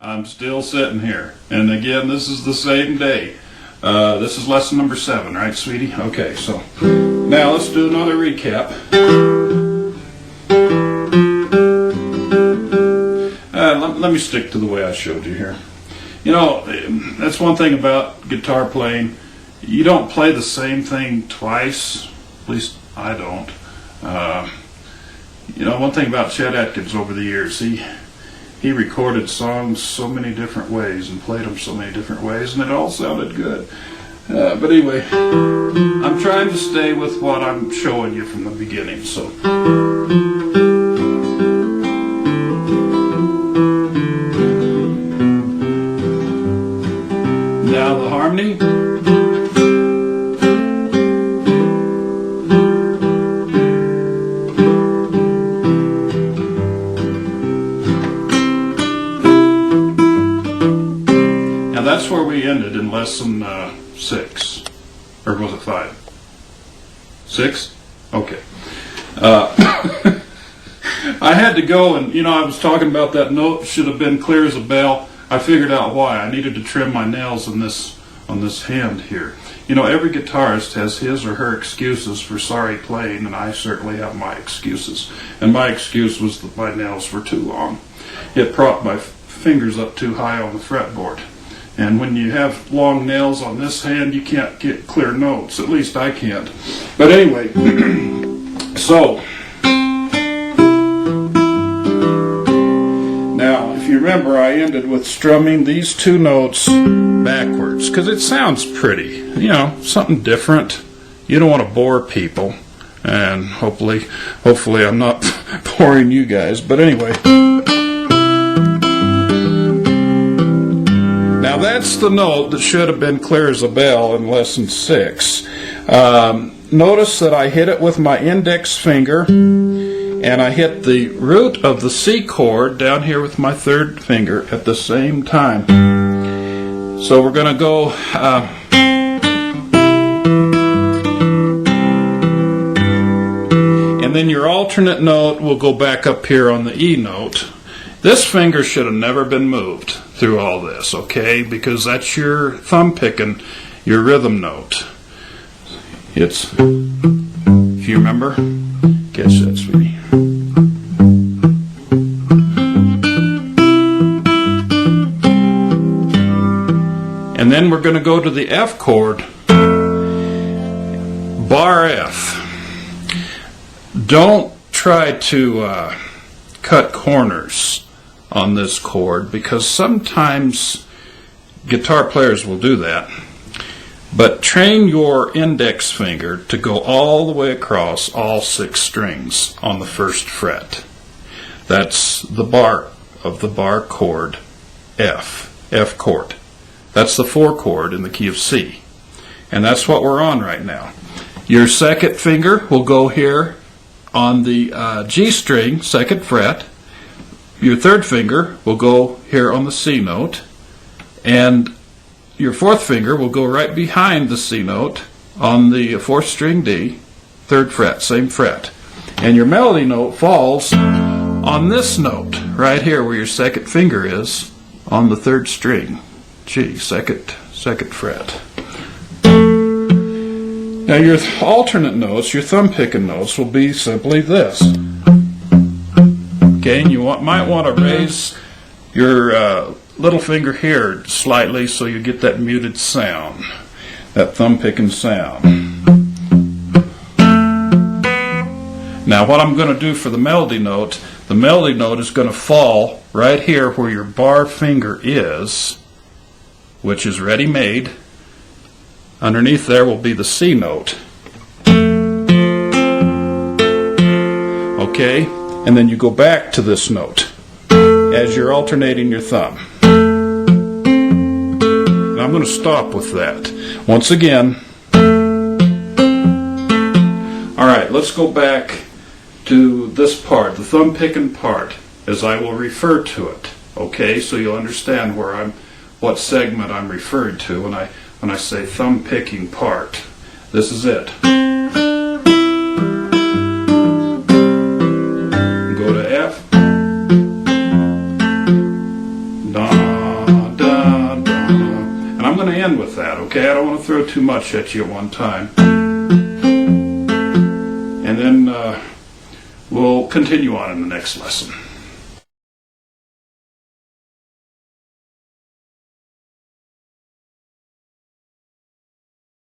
I'm still sitting here. And again, this is the same day. This is lesson number 7, right, sweetie? Okay, so now let's do another recap. Let me stick to the way I showed you here. You know, that's one thing about guitar playing. You don't play the same thing twice. At least I don't. You know, one thing about Chet Atkins over the years, he recorded songs so many different ways and played them so many different ways, and it all sounded good. But anyway, I'm trying to stay with what I'm showing you from the beginning. So now the harmony. That's where we ended in lesson 6, or was it 5? 6? Okay. I had to go and, you know, I was talking about that note should have been clear as a bell. I figured out why. I needed to trim my nails on this hand here. You know, every guitarist has his or her excuses for sorry playing, and I certainly have my excuses. And my excuse was that my nails were too long. It propped my fingers up too high on the fretboard. And when you have long nails on this hand, you can't get clear notes. At least I can't. But anyway, so now if you remember, I ended with strumming these 2 notes backwards because it sounds pretty, you know, something different. You don't want to bore people, and hopefully I'm not boring you guys. But anyway. Now that's the note that should have been clear as a bell in lesson 6. Notice that I hit it with my index finger, and I hit the root of the C chord down here with my 3rd finger at the same time. So we're going to go and then your alternate note will go back up here on the E note. This finger should have never been moved through all this, okay? Because that's your thumb picking your rhythm note. It's, if you remember, catch that, sweetie. And then we're going to go to the F chord, bar F. Don't try to cut corners on this chord, because sometimes guitar players will do that. But train your index finger to go all the way across all 6 strings on the 1st fret. That's the bar of the bar chord F chord. That's the 4 chord in the key of C. And that's what we're on right now. Your 2nd finger will go here on the G string, 2nd fret. Your 3rd finger will go here on the C note, and your 4th finger will go right behind the C note on the 4th string D, 3rd fret, same fret. And your melody note falls on this note right here where your 2nd finger is on the 3rd string, G, 2nd fret. Now your alternate notes, your thumb picking notes, will be simply this. Okay, and you might want to raise your little finger here slightly so you get that muted sound, that thumb picking sound. Now what I'm going to do for the melody note is going to fall right here where your bar finger is, which is ready made. Underneath there will be the C note. Okay? And then you go back to this note as you're alternating your thumb. And I'm going to stop with that. Once again. Alright, let's go back to this part, the thumb picking part, as I will refer to it. Okay, so you'll understand what segment I'm referring to when I say thumb picking part. This is it. Go to F, Da, Okay, I don't want to throw too much at you at one time. And then we'll continue on in the next lesson.